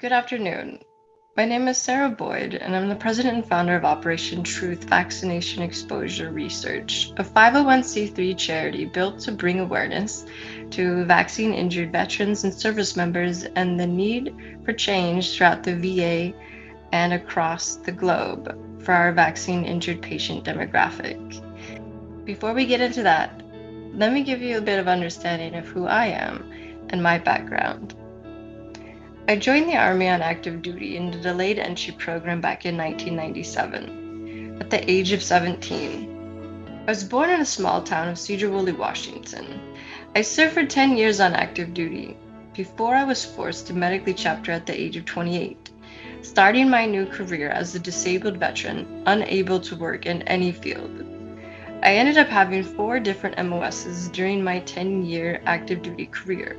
Good afternoon. My name is Sarah Boyd, and I'm the president and founder of Operation Truth Vaccination Exposure Research, a 501c3 charity built to bring awareness to vaccine-injured veterans and service members and the need for change throughout the VA and across the globe for our vaccine-injured patient demographic. Before we get into that, let me give you a bit of understanding of who I am and my background. I joined the Army on active duty in the delayed entry program back in 1997, at the age of 17. I was born in a small town of Cedar-Woolley, Washington. I served for 10 years on active duty before I was forced to medically chapter at the age of 28, starting my new career as a disabled veteran, unable to work in any field. I ended up having 4 different MOSs during my 10-year active duty career,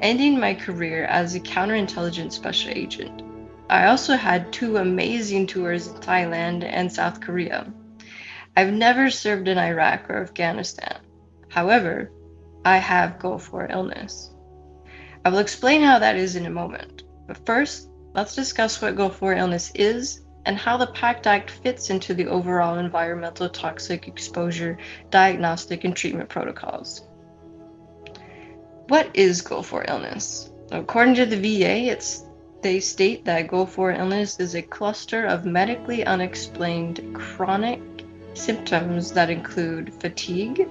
ending my career as a counterintelligence special agent. I also had 2 amazing tours in Thailand and South Korea. I've never served in Iraq or Afghanistan. However, I have Gulf War illness. I will explain how that is in a moment. But first, let's discuss what Gulf War illness is and how the PACT Act fits into the overall environmental toxic exposure diagnostic and treatment protocols. What is Gulf War illness? According to the VA, they state that Gulf War illness is a cluster of medically unexplained chronic symptoms that include fatigue,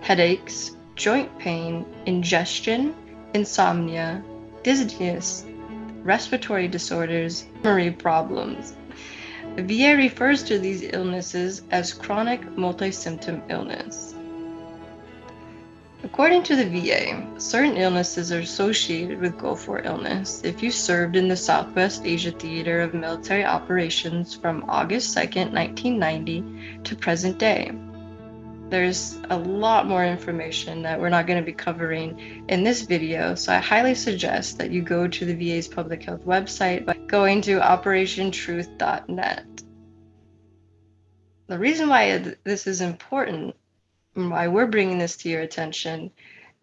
headaches, joint pain, ingestion, insomnia, dizziness, respiratory disorders, memory problems. The VA refers to these illnesses as chronic multi-symptom illness. According to the VA, certain illnesses are associated with Gulf War illness if you served in the Southwest Asia Theater of Military Operations from August 2nd, 1990 to present day. There's a lot more information that we're not going to be covering in this video, so I highly suggest that you go to the VA's public health website by going to operationtruth.net. The reason why this is important and why we're bringing this to your attention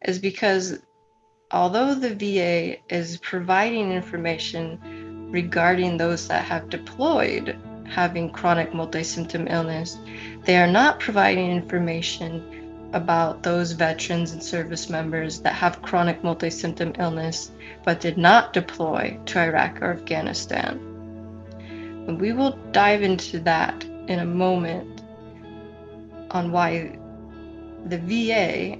is because although the VA is providing information regarding those that have deployed having chronic multi-symptom illness, they are not providing information about those veterans and service members that have chronic multi-symptom illness but did not deploy to Iraq or Afghanistan. And we will dive into that in a moment on why the VA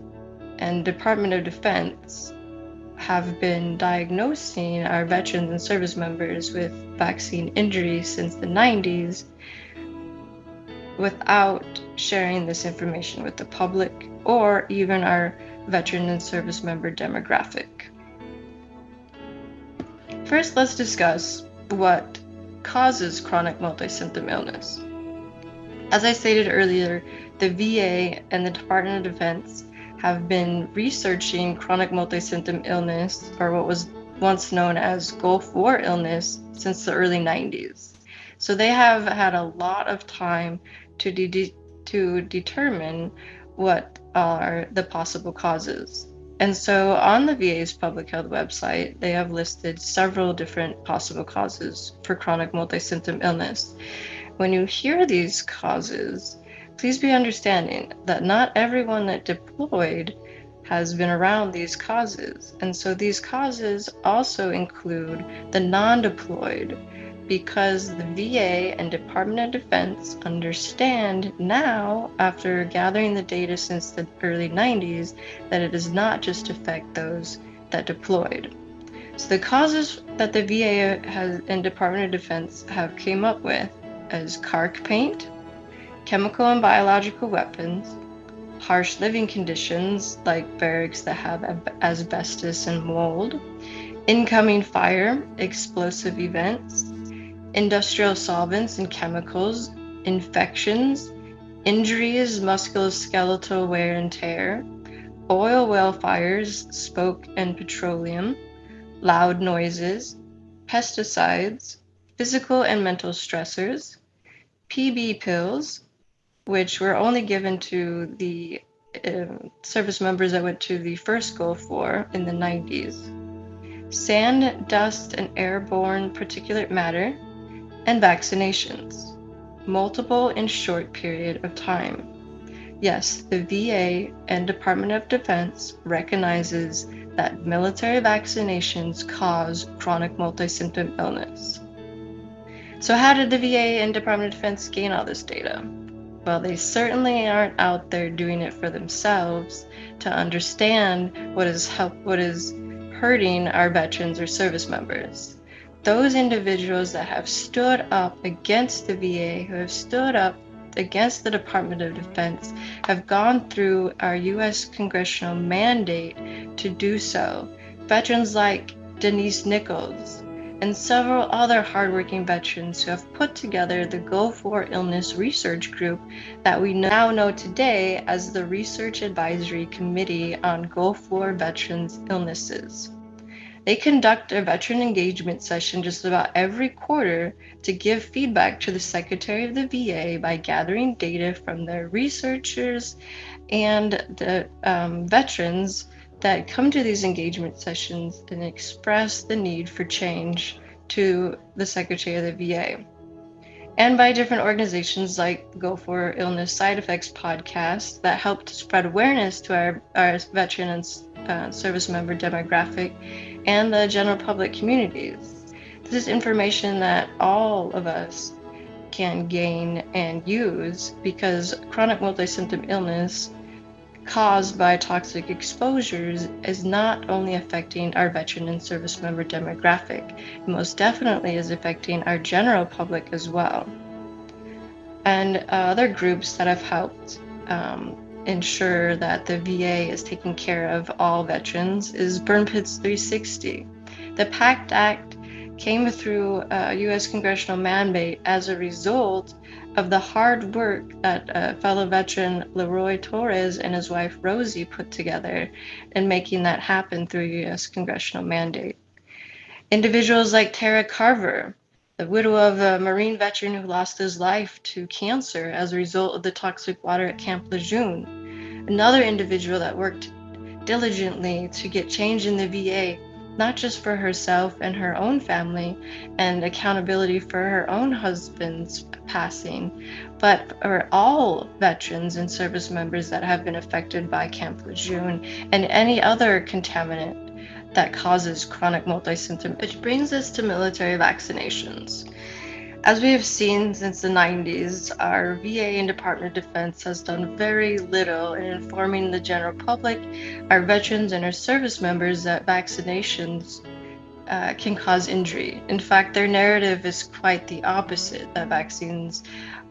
and Department of Defense have been diagnosing our veterans and service members with vaccine injuries since the 90s without sharing this information with the public or even our veteran and service member demographic. First, let's discuss what causes chronic multi-symptom illness. As I stated earlier, the VA and the Department of Defense have been researching chronic multi-symptom illness, or what was once known as Gulf War illness, since the early 90s. So they have had a lot of time to determine what are the possible causes. And so on the VA's public health website, they have listed several different possible causes for chronic multi-symptom illness. When you hear these causes, please be understanding that not everyone that deployed has been around these causes. And so these causes also include the non-deployed, because the VA and Department of Defense understand now, after gathering the data since the early 90s, that it does not just affect those that deployed. So the causes that the VA and Department of Defense have came up with as carc paint, chemical and biological weapons, harsh living conditions like barracks that have asbestos and mold, incoming fire, explosive events, industrial solvents and chemicals, infections, injuries, musculoskeletal wear and tear, oil well fires, smoke and petroleum, loud noises, pesticides, physical and mental stressors, PB pills, which were only given to the service members that went to the first Gulf War in the 90s, sand, dust, and airborne particulate matter, and vaccinations, multiple in short period of time. Yes, the VA and Department of Defense recognizes that military vaccinations cause chronic multi-symptom illness. So how did the VA and Department of Defense gain all this data? Well, they certainly aren't out there doing it for themselves to understand what is hurting our veterans or service members. Those individuals that have stood up against the VA, who have stood up against the Department of Defense, have gone through our U.S. congressional mandate to do so. Veterans like Denise Nichols and several other hardworking veterans who have put together the Gulf War Illness Research Group that we now know today as the Research Advisory Committee on Gulf War Veterans Illnesses. They conduct a veteran engagement session just about every quarter to give feedback to the Secretary of the VA by gathering data from their researchers and the veterans that come to these engagement sessions and express the need for change to the Secretary of the VA. And by different organizations like Gulf War Illness Side Effects podcast that help to spread awareness to our veteran and service member demographic and the general public communities. This is information that all of us can gain and use because chronic multi-symptom illness caused by toxic exposures is not only affecting our veteran and service member demographic, it most definitely is affecting our general public as well. And other groups that have helped ensure that the VA is taking care of all veterans is Burn Pits 360. The PACT Act came through a U.S. congressional mandate as a result of the hard work that fellow veteran Leroy Torres and his wife Rosie put together in making that happen through a U.S. congressional mandate. Individuals like Tara Carver, the widow of a Marine veteran who lost his life to cancer as a result of the toxic water at Camp Lejeune. Another individual that worked diligently to get change in the VA, not just for herself and her own family and accountability for her own husband's passing, but for all veterans and service members that have been affected by Camp Lejeune and any other contaminant that causes chronic multi-symptom. Which brings us to military vaccinations. As we have seen since the 90s, our VA and Department of Defense has done very little in informing the general public, our veterans and our service members that vaccinations can cause injury. In fact, their narrative is quite the opposite, that vaccines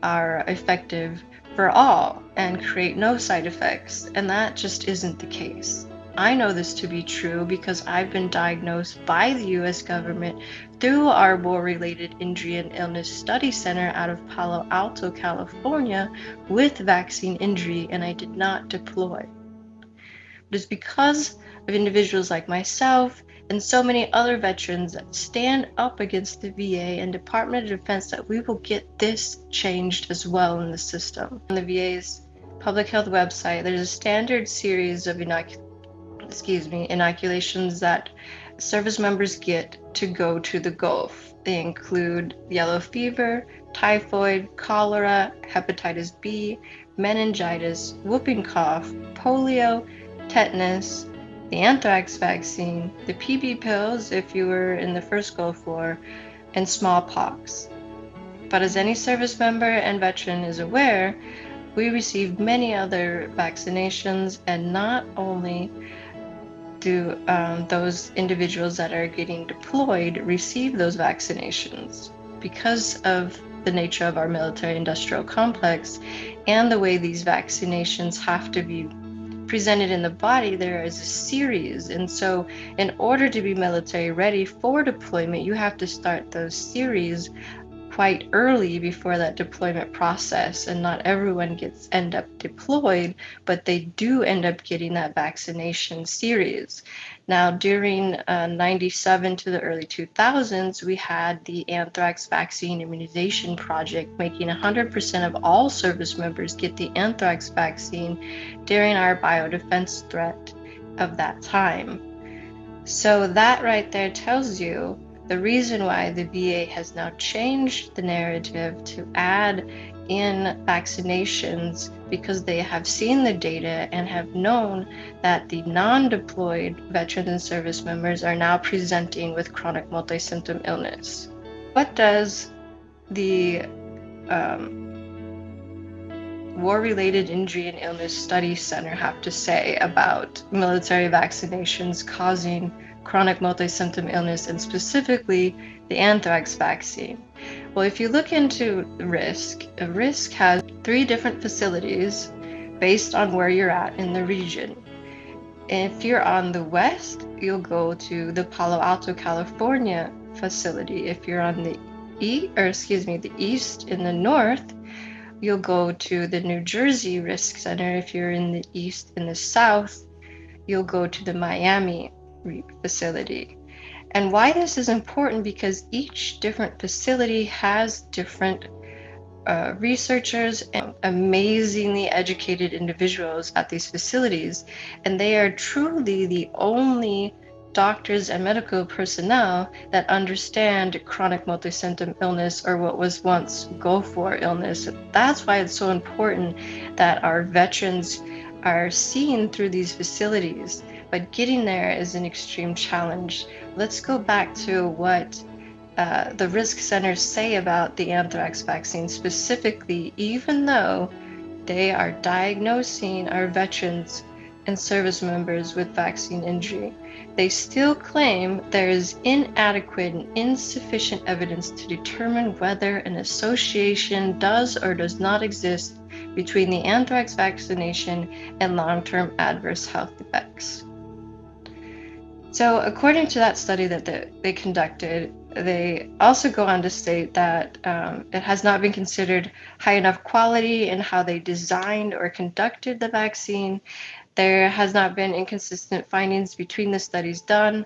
are effective for all and create no side effects, and that just isn't the case. I know this to be true because I've been diagnosed by the U.S. government through our War-Related Injury and Illness Study Center out of Palo Alto, California, with vaccine injury, and I did not deploy. It is because of individuals like myself and so many other veterans that stand up against the VA and Department of Defense that we will get this changed as well in the system. On the VA's public health website, there's a standard series of inoculations that service members get to go to the Gulf. They include yellow fever, typhoid, cholera, hepatitis B, meningitis, whooping cough, polio, tetanus, the anthrax vaccine, the PB pills if you were in the first Gulf War, and smallpox. But as any service member and veteran is aware, we received many other vaccinations, and not only do those individuals that are getting deployed receive those vaccinations. Because of the nature of our military-industrial complex and the way these vaccinations have to be presented in the body, there is a series. And so in order to be military ready for deployment, you have to start those series quite early before that deployment process, and not everyone end up deployed, but they do end up getting that vaccination series. Now, during 97 to the early 2000s, we had the Anthrax vaccine immunization project, making 100% of all service members get the anthrax vaccine during our biodefense threat of that time. So that right there tells you the reason why the VA has now changed the narrative to add in vaccinations, because they have seen the data and have known that the non-deployed veterans and service members are now presenting with chronic multi-symptom illness. What does the War-Related Injury and Illness Study Center have to say about military vaccinations causing chronic multi-symptom illness, and specifically the anthrax vaccine? Well, if you look into WRIISC has 3 different facilities based on where you're at in the region. If you're on the west, you'll go to the Palo Alto, California facility. If you're on the east in the north, you'll go to the New Jersey WRIISC Center. If you're in the east. In the south, you'll go to the Miami facility. And why this is important, because each different facility has different researchers and amazingly educated individuals at these facilities, and they are truly the only doctors and medical personnel that understand chronic multi-symptom illness, or what was once go-for illness. That's why it's so important that our veterans are seen through these facilities, but getting there is an extreme challenge. Let's go back to what the WRIISC centers say about the anthrax vaccine specifically. Even though they are diagnosing our veterans and service members with vaccine injury, they still claim there is inadequate and insufficient evidence to determine whether an association does or does not exist between the anthrax vaccination and long-term adverse health effects. So according to that study that they conducted, they also go on to state that it has not been considered high enough quality in how they designed or conducted the vaccine. There has not been inconsistent findings between the studies done,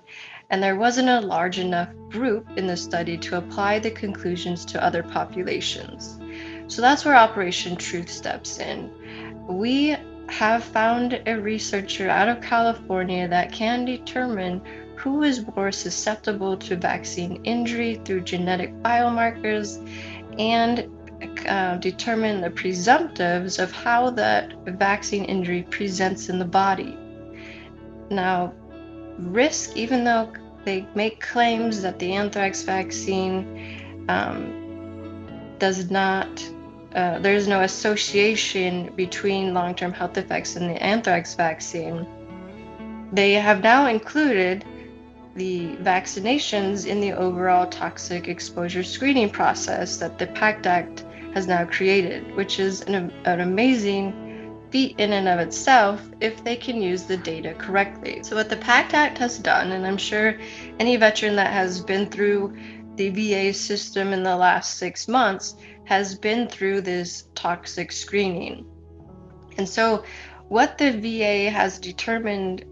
and there wasn't a large enough group in the study to apply the conclusions to other populations. So that's where Operation Truth steps in. We have found a researcher out of California that can determine who is more susceptible to vaccine injury through genetic biomarkers, and determine the presumptives of how that vaccine injury presents in the body. Now, WRIISC, even though they make claims that the anthrax vaccine does not, there's no association between long-term health effects and the anthrax vaccine, they have now included the vaccinations in the overall toxic exposure screening process that the PACT Act has now created, which is an amazing feat in and of itself if they can use the data correctly. So what the PACT Act has done, and I'm sure any veteran that has been through the VA system in the last 6 months has been through this toxic screening. And so what the VA has determined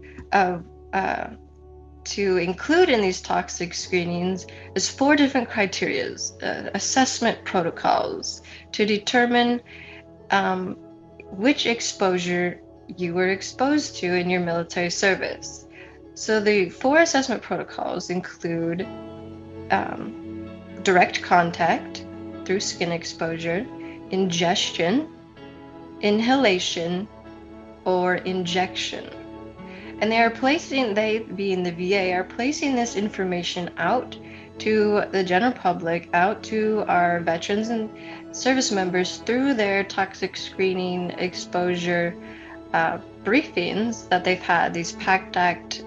to include in these toxic screenings is 4 different criteria, assessment protocols, to determine which exposure you were exposed to in your military service. So the 4 assessment protocols include direct contact through skin exposure, ingestion, inhalation, or injection. And they being the VA, are placing this information out to the general public, out to our veterans and service members through their toxic screening exposure briefings that they've had, these PACT Act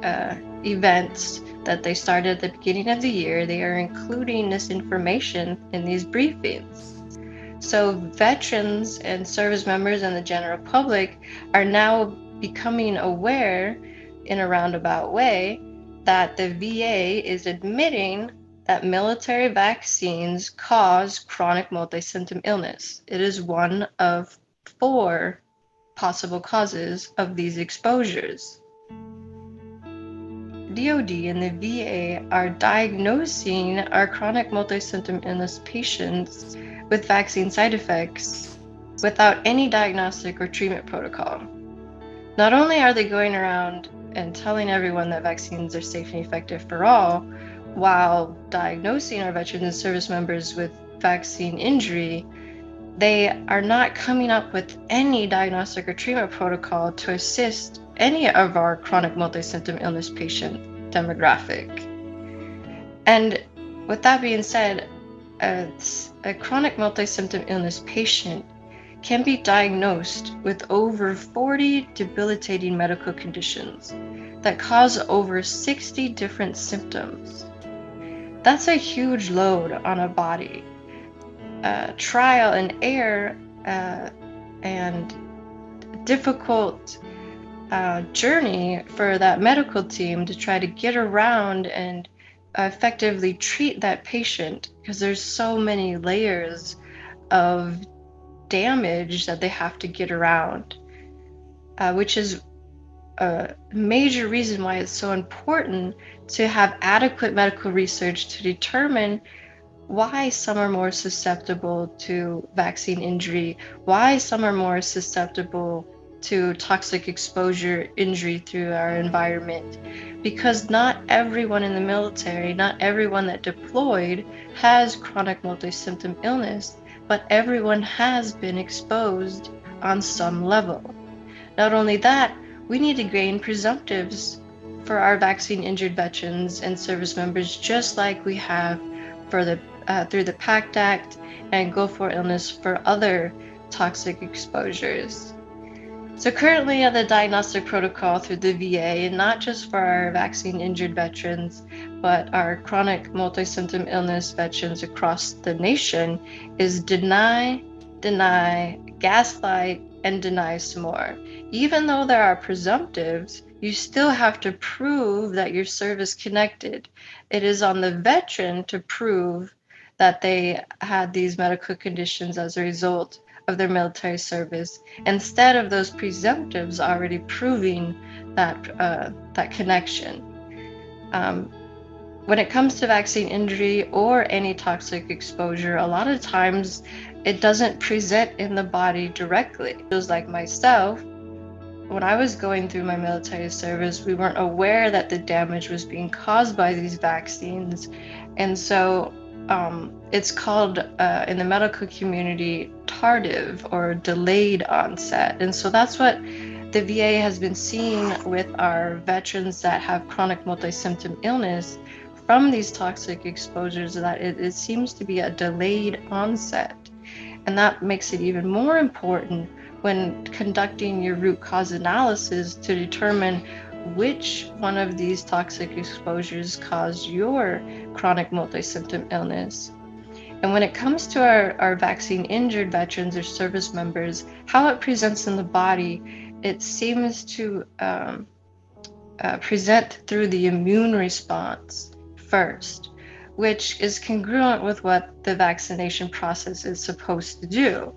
events that they started at the beginning of the year. They are including this information in these briefings. So veterans and service members and the general public are now becoming aware in a roundabout way that the VA is admitting that military vaccines cause chronic multi-symptom illness. It is one of 4 possible causes of these exposures. DoD and the VA are diagnosing our chronic multi-symptom illness patients with vaccine side effects without any diagnostic or treatment protocol. Not only are they going around and telling everyone that vaccines are safe and effective for all, while diagnosing our veterans and service members with vaccine injury, they are not coming up with any diagnostic or treatment protocol to assist any of our chronic multi-symptom illness patient demographic. And with that being said, a chronic multi-symptom illness patient can be diagnosed with over 40 debilitating medical conditions that cause over 60 different symptoms. That's a huge load on a body. Trial and error and difficult journey for that medical team to try to get around and effectively treat that patient, because there's so many layers of damage that they have to get around, which is a major reason why it's so important to have adequate medical research to determine why some are more susceptible to vaccine injury, why some are more susceptible to toxic exposure injury through our environment. Because not everyone in the military, not everyone that deployed has chronic multi-symptom illness, but everyone has been exposed on some level. Not only that, we need to gain presumptives for our vaccine injured veterans and service members, just like we have for the through the PACT Act and Go For Illness for other toxic exposures. So currently the diagnostic protocol through the VA, and not just for our vaccine injured veterans, but our chronic multi-symptom illness veterans across the nation, is deny, gaslight, and deny some more. Even though there are presumptives, you still have to prove that your service connected. It is on the veteran to prove that they had these medical conditions as a result of their military service, instead of those presumptives already proving that connection. When it comes to vaccine injury or any toxic exposure, a lot of times it doesn't present in the body directly. Those like myself, when I was going through my military service, we weren't aware that the damage was being caused by these vaccines. And so it's called in the medical community tardive or delayed onset. And so that's what the VA has been seeing with our veterans that have chronic multi-symptom illness from these toxic exposures, that it seems to be a delayed onset. And that makes it even more important when conducting your root cause analysis to determine which one of these toxic exposures caused your chronic multi-symptom illness. And when it comes to our vaccine injured veterans or service members, how it presents in the body, it seems to present through the immune response first, which is congruent with what the vaccination process is supposed to do.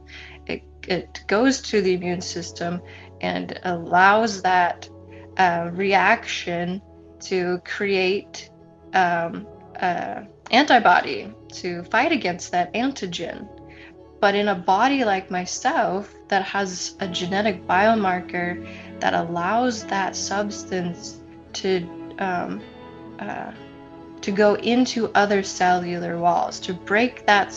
It goes to the immune system and allows that reaction to create antibody to fight against that antigen. But in a body like myself that has a genetic biomarker that allows that substance to go into other cellular walls, to break that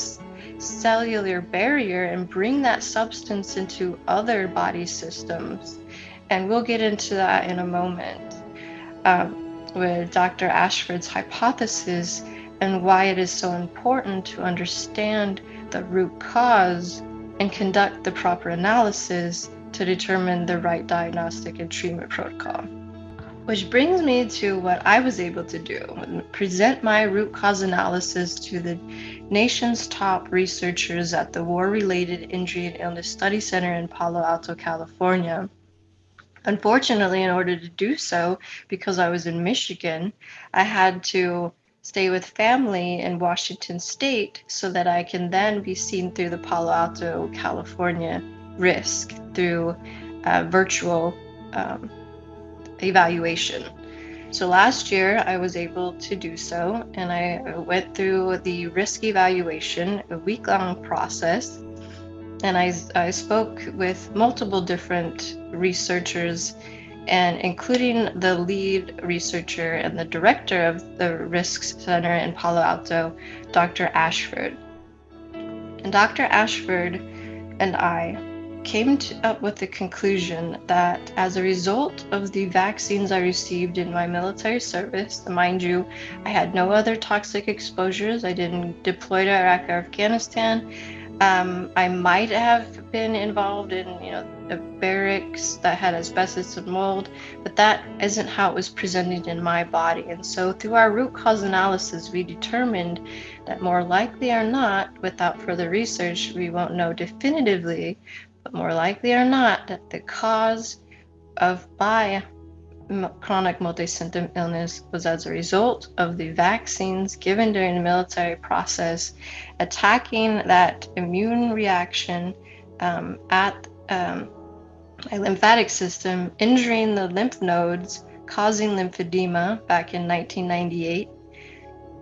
cellular barrier and bring that substance into other body systems. And we'll get into that in a moment with Dr. Ashford's hypothesis and why it is so important to understand the root cause and conduct the proper analysis to determine the right diagnostic and treatment protocol. Which brings me to what I was able to do, present my root cause analysis to the nation's top researchers at the War-Related Injury and Illness Study Center in Palo Alto, California. Unfortunately, in order to do so, because I was in Michigan, I had to stay with family in Washington State so that I can then be seen through the Palo Alto, California WRIISC through virtual evaluation. So last year I was able to do so, and I went through the WRIISC evaluation, a week-long process, and I spoke with multiple different researchers and including the lead researcher and the director of the WRIISC Center in Palo Alto, Dr. Ashford. And Dr. Ashford and I came up with the conclusion that as a result of the vaccines I received in my military service, mind you, I had no other toxic exposures. I didn't deploy to Iraq or Afghanistan. I might have been involved in, a barracks that had asbestos and mold, but that isn't how it was presented in my body. And so through our root cause analysis, we determined that more likely or not, without further research, we won't know definitively, but more likely or not, that the cause of chronic multi-symptom illness was as a result of the vaccines given during the military process, attacking that immune reaction at a lymphatic system, injuring the lymph nodes, causing lymphedema back in 1998.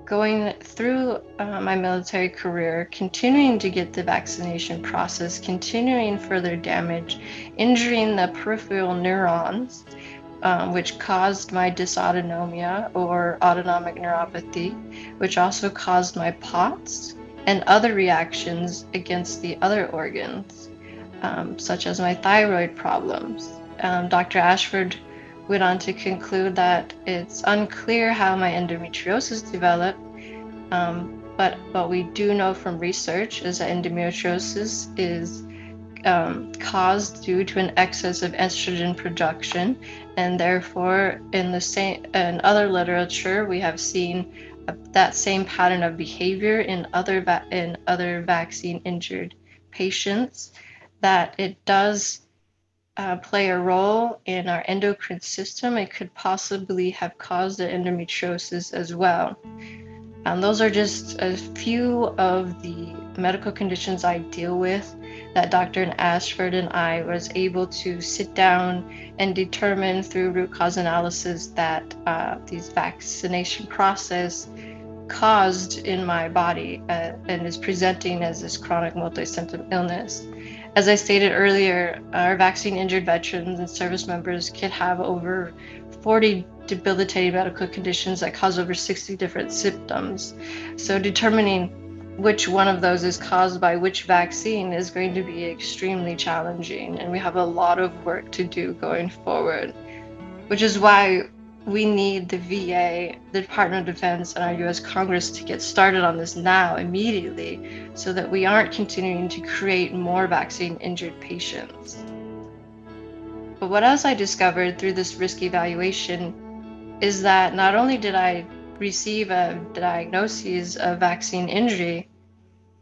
Going through my military career, continuing to get the vaccination process, continuing further damage, injuring the peripheral neurons, which caused my dysautonomia or autonomic neuropathy, which also caused my POTS and other reactions against the other organs, such as my thyroid problems. Dr. Ashford went on to conclude that it's unclear how my endometriosis developed, but what we do know from research is that endometriosis is caused due to an excess of estrogen production, and therefore in other literature we have seen that same pattern of behavior in other vaccine injured patients, that it does play a role in our endocrine system. It could possibly have caused the endometriosis as well. Those are just a few of the medical conditions I deal with that Dr. Ashford and I was able to sit down and determine through root cause analysis that these vaccination process caused in my body and is presenting as this chronic multi-symptom illness. As I stated earlier, our vaccine-injured veterans and service members could have over 40 debilitating medical conditions that cause over 60 different symptoms. So determining which one of those is caused by which vaccine is going to be extremely challenging, and we have a lot of work to do going forward, which is why we need the VA, the Department of Defense, and our US Congress to get started on this now, immediately, so that we aren't continuing to create more vaccine-injured patients. But what else I discovered through this risk evaluation is that not only did I receive a diagnosis of vaccine injury,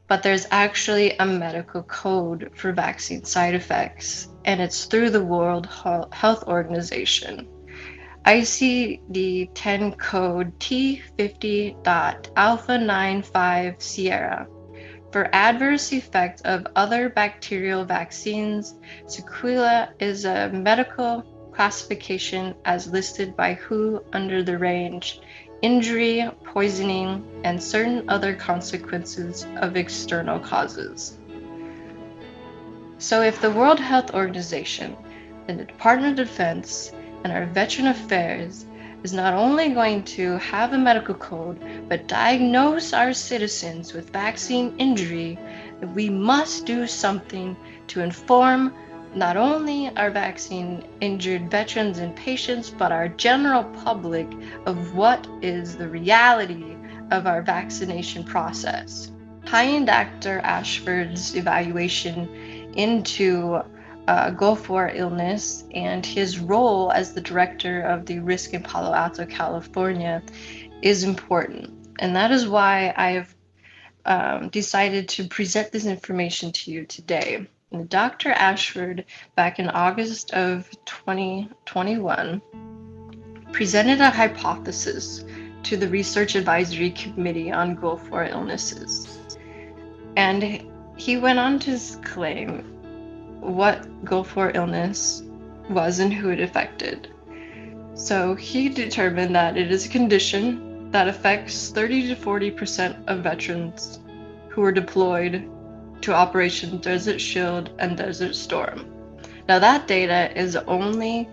but there's actually a medical code for vaccine side effects, and it's through the World Health Organization. ICD-10 code T50.alpha95 Sierra. For adverse effect of other bacterial vaccines, sequela is a medical classification as listed by WHO under the range injury, poisoning, and certain other consequences of external causes. So if the World Health Organization and the Department of Defense and our Veteran Affairs is not only going to have a medical code, but diagnose our citizens with vaccine injury, we must do something to inform not only our vaccine injured veterans and patients, but our general public of what is the reality of our vaccination process. Tying Dr. Ashford's evaluation into Gulf War illness and his role as the director of the WRIISC in Palo Alto, California is important. And that is why I have decided to present this information to you today. And Dr. Ashford, back in August of 2021, presented a hypothesis to the Research Advisory Committee on Gulf War illnesses. And he went on to claim what Gulf War illness was and who it affected. So he determined that it is a condition that affects 30 to 40% of veterans who were deployed to Operation Desert Shield and Desert Storm. Now that data is only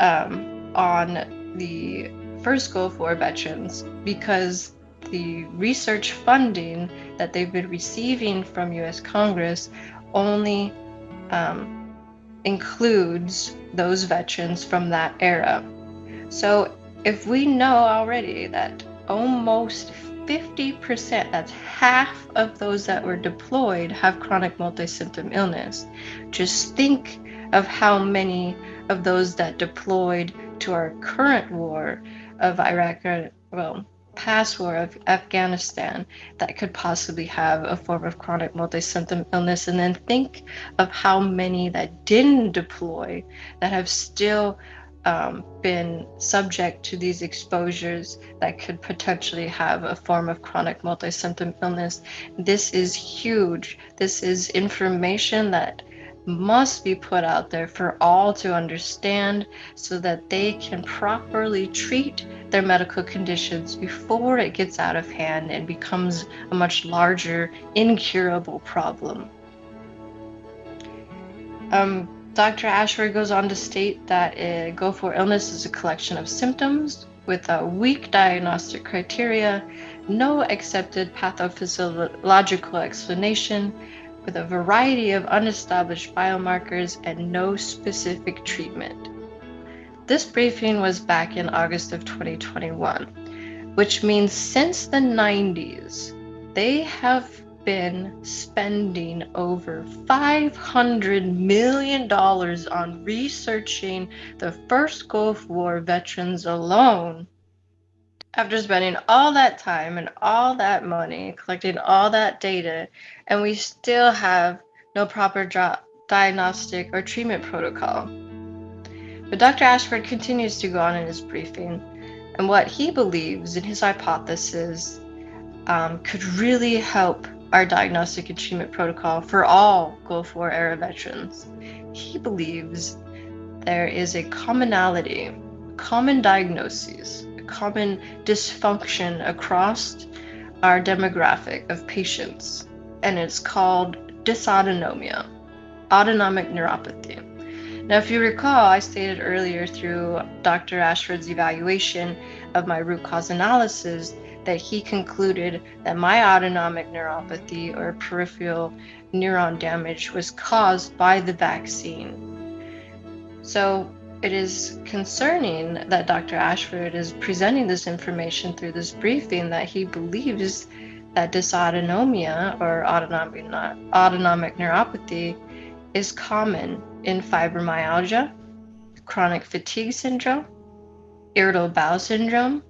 on the first Gulf War veterans because the research funding that they've been receiving from U.S. Congress only includes those veterans from that era. So if we know already that almost 50%, that's half of those that were deployed, have chronic multi-symptom illness, just think of how many of those that deployed to our current war of Iraq, or past war of Afghanistan, that could possibly have a form of chronic multi-symptom illness, and then think of how many that didn't deploy that have still been subject to these exposures that could potentially have a form of chronic multi-symptom illness. This is huge. This is information that must be put out there for all to understand so that they can properly treat their medical conditions before it gets out of hand and becomes a much larger, incurable problem. Dr. Ashford goes on to state that Gulf War illness is a collection of symptoms with a weak diagnostic criteria, no accepted pathophysiological explanation, with a variety of unestablished biomarkers and no specific treatment. This briefing was back in August of 2021, which means since the 90s, they have been spending over $500 million on researching the first Gulf War veterans alone. After spending all that time and all that money, collecting all that data, and we still have no proper diagnostic or treatment protocol. But Dr. Ashford continues to go on in his briefing, and what he believes in his hypothesis could really help our diagnostic and treatment protocol for all Gulf War era veterans. He believes there is a commonality, common diagnoses, a common dysfunction across our demographic of patients, and it's called dysautonomia, autonomic neuropathy. Now, if you recall, I stated earlier through Dr. Ashford's evaluation of my root cause analysis that he concluded that my autonomic neuropathy or peripheral neuron damage was caused by the vaccine. So it is concerning that Dr. Ashford is presenting this information through this briefing that he believes that dysautonomia or autonomic neuropathy is common in fibromyalgia, chronic fatigue syndrome, irritable bowel syndrome,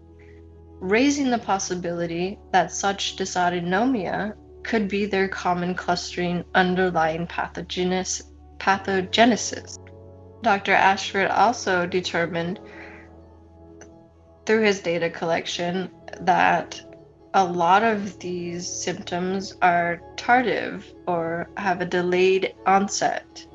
raising the possibility that such dysautonomia could be their common clustering underlying pathogenesis. Dr. Ashford also determined through his data collection that a lot of these symptoms are tardive or have a delayed onset.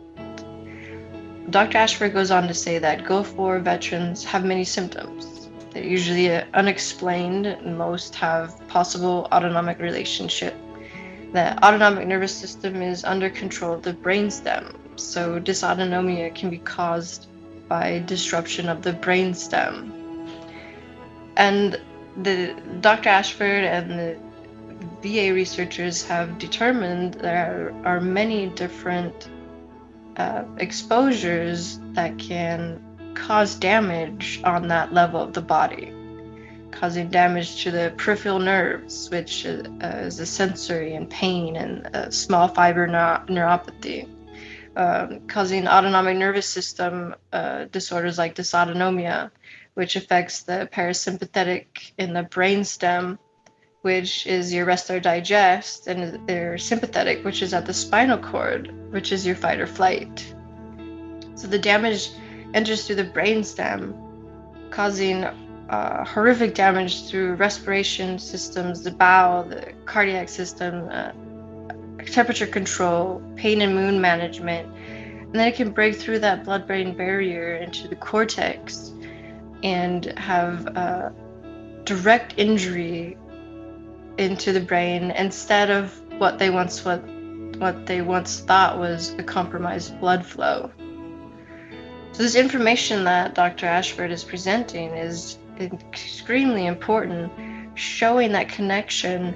Dr. Ashford goes on to say that Gulf War veterans have many symptoms. They're usually unexplained, and most have possible autonomic relationship. The autonomic nervous system is under control of the brainstem, so dysautonomia can be caused by disruption of the brainstem. And Dr. Ashford and the VA researchers have determined there are many different exposures that can cause damage on that level of the body, causing damage to the peripheral nerves, which is a sensory and pain and small fiber neuropathy, causing autonomic nervous system disorders like dysautonomia, which affects the parasympathetic in the brainstem, which is your rest or digest, and their sympathetic, which is at the spinal cord, which is your fight or flight. So the damage enters through the brainstem, causing horrific damage through respiration systems, the bowel, the cardiac system, temperature control, pain and mood management, and then it can break through that blood-brain barrier into the cortex and have direct injury into the brain instead of what they once thought was a compromised blood flow. So this information that Dr. Ashford is presenting is extremely important, showing that connection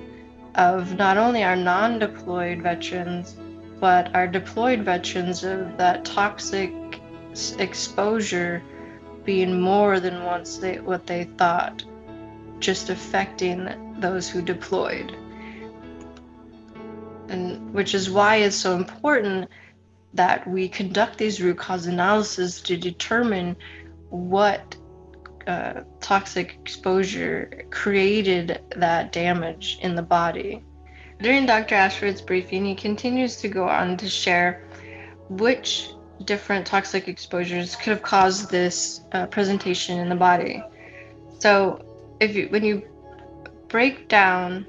of not only our non-deployed veterans, but our deployed veterans of that toxic exposure being more than what they thought, just affecting those who deployed. And which is why it's so important that we conduct these root cause analysis to determine what toxic exposure created that damage in the body. During Dr. Ashford's briefing, he continues to go on to share which different toxic exposures could have caused this presentation in the body. So when you break down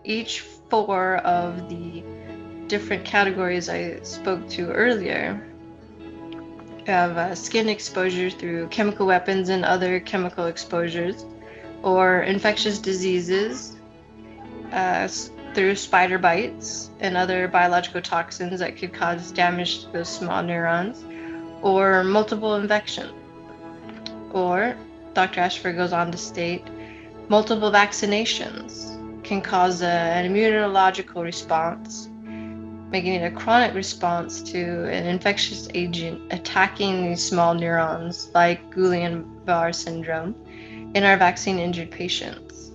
each 4 of the different categories I spoke to earlier, you have skin exposure through chemical weapons and other chemical exposures, or infectious diseases through spider bites and other biological toxins that could cause damage to those small neurons, or multiple infection. Or, Dr. Ashford goes on to state, multiple vaccinations can cause an immunological response, making it a chronic response to an infectious agent attacking these small neurons like Guillain-Barré syndrome in our vaccine-injured patients.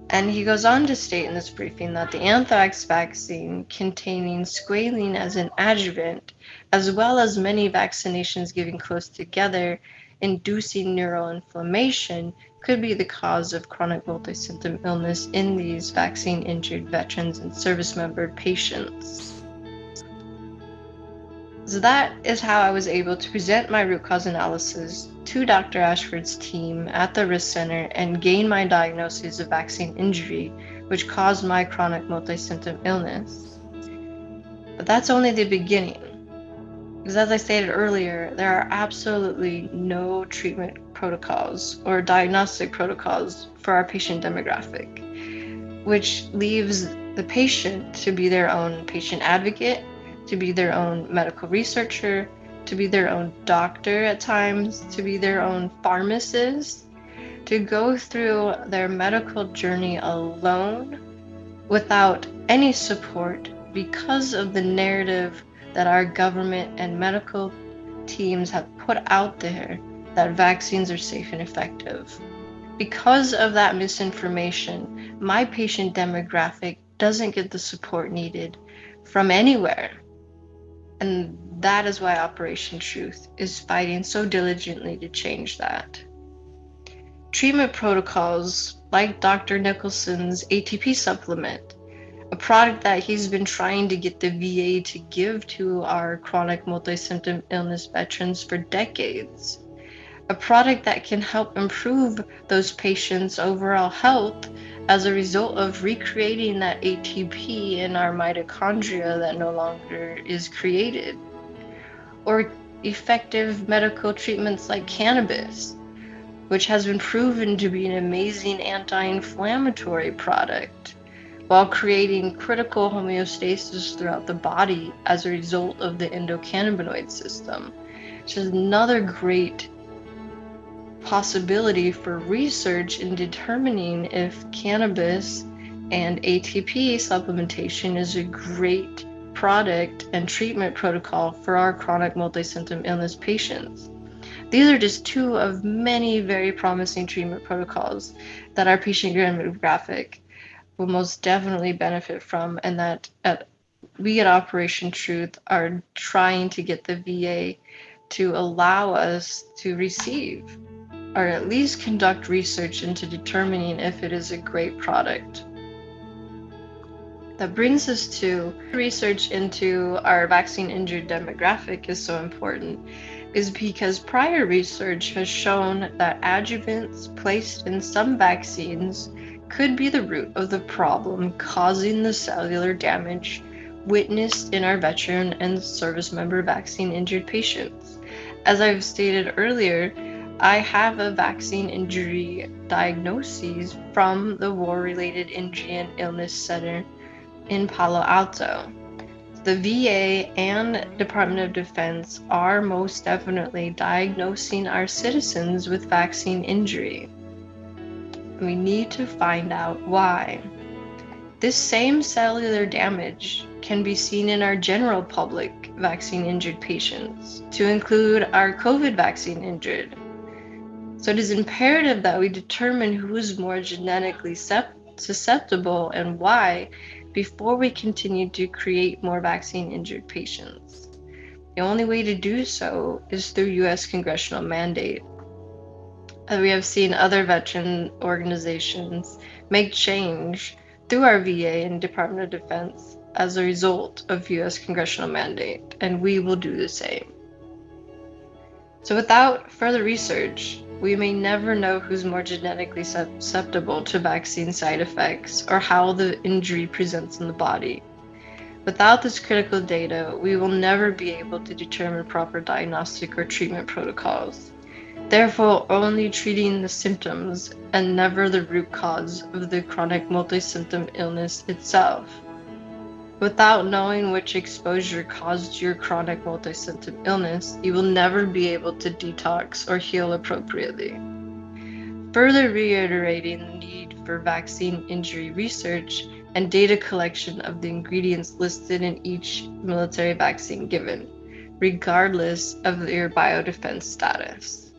And he goes on to state in this briefing that the anthrax vaccine containing squalene as an adjuvant, as well as many vaccinations given close together, inducing neuroinflammation, could be the cause of chronic multi-symptom illness in these vaccine-injured veterans and service-member patients. So that is how I was able to present my root cause analysis to Dr. Ashford's team at the WRIISC Center and gain my diagnosis of vaccine injury, which caused my chronic multi-symptom illness. But that's only the beginning. Because as I stated earlier, there are absolutely no treatment protocols or diagnostic protocols for our patient demographic, which leaves the patient to be their own patient advocate, to be their own medical researcher, to be their own doctor at times, to be their own pharmacist, to go through their medical journey alone without any support because of the narrative that our government and medical teams have put out there that vaccines are safe and effective. Because of that misinformation, my patient demographic doesn't get the support needed from anywhere. And that is why Operation Truth is fighting so diligently to change that. Treatment protocols like Dr. Nicholson's ATP supplement, a product that he's been trying to get the VA to give to our chronic multi-symptom illness veterans for decades. A product that can help improve those patients' overall health as a result of recreating that ATP in our mitochondria that no longer is created. Or effective medical treatments like cannabis, which has been proven to be an amazing anti-inflammatory product, while creating critical homeostasis throughout the body as a result of the endocannabinoid system, which is another great possibility for research in determining if cannabis and ATP supplementation is a great product and treatment protocol for our chronic multi-symptom illness patients. These are just 2 of many very promising treatment protocols that our patient demographic will most definitely benefit from, and that we at Operation Truth are trying to get the VA to allow us to receive, or at least conduct research into determining if it is a great product. That brings us to research into our vaccine-injured demographic is so important, is because prior research has shown that adjuvants placed in some vaccines could be the root of the problem causing the cellular damage witnessed in our veteran and service member vaccine-injured patients. As I've stated earlier, I have a vaccine injury diagnosis from the War-Related Injury and Illness Center in Palo Alto. The VA and Department of Defense are most definitely diagnosing our citizens with vaccine injury. We need to find out why. This same cellular damage can be seen in our general public vaccine injured patients, to include our COVID vaccine injured. So it is imperative that we determine who is more genetically susceptible and why before we continue to create more vaccine injured patients. The only way to do so is through US congressional mandate. We have seen other veteran organizations make change through our VA and Department of Defense as a result of US congressional mandate, and we will do the same. So without further research, we may never know who's more genetically susceptible to vaccine side effects or how the injury presents in the body. Without this critical data, we will never be able to determine proper diagnostic or treatment protocols. Therefore, only treating the symptoms and never the root cause of the chronic multi-symptom illness itself. Without knowing which exposure caused your chronic multi-symptom illness, you will never be able to detox or heal appropriately. Further reiterating the need for vaccine injury research and data collection of the ingredients listed in each military vaccine given, regardless of their biodefense status.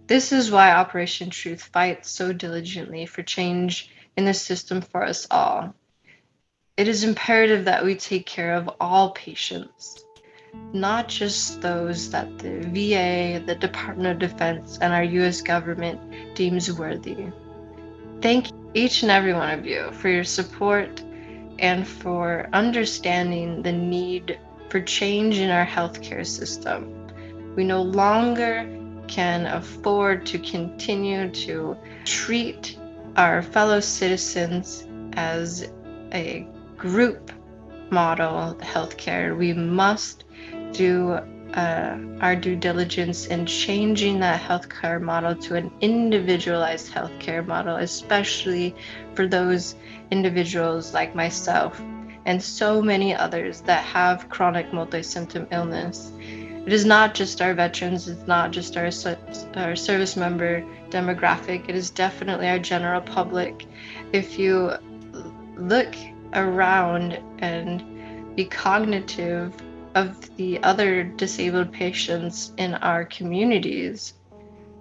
This is why Operation Truth fights so diligently for change in the system for us all. It is imperative that we take care of all patients, not just those that the VA, the Department of Defense, and our US government deems worthy. Thank each and every one of you for your support and for understanding the need for change in our healthcare system. We no longer can afford to continue to treat our fellow citizens as a group model healthcare. We must do our due diligence in changing that healthcare model to an individualized healthcare model, especially for those individuals like myself and so many others that have chronic multi-symptom illness. It is not just our veterans, it's not just our service member demographic, it is definitely our general public. If you look around and be cognitive of the other disabled patients in our communities,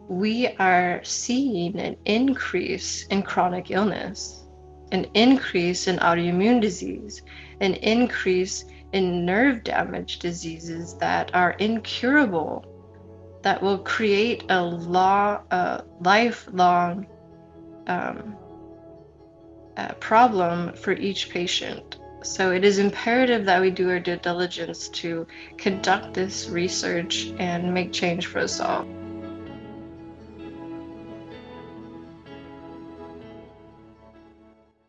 we are seeing an increase in chronic illness, an increase in autoimmune disease, an increase in nerve damage diseases that are incurable, that will create a lifelong problem for each patient. So it is imperative that we do our due diligence to conduct this research and make change for us all.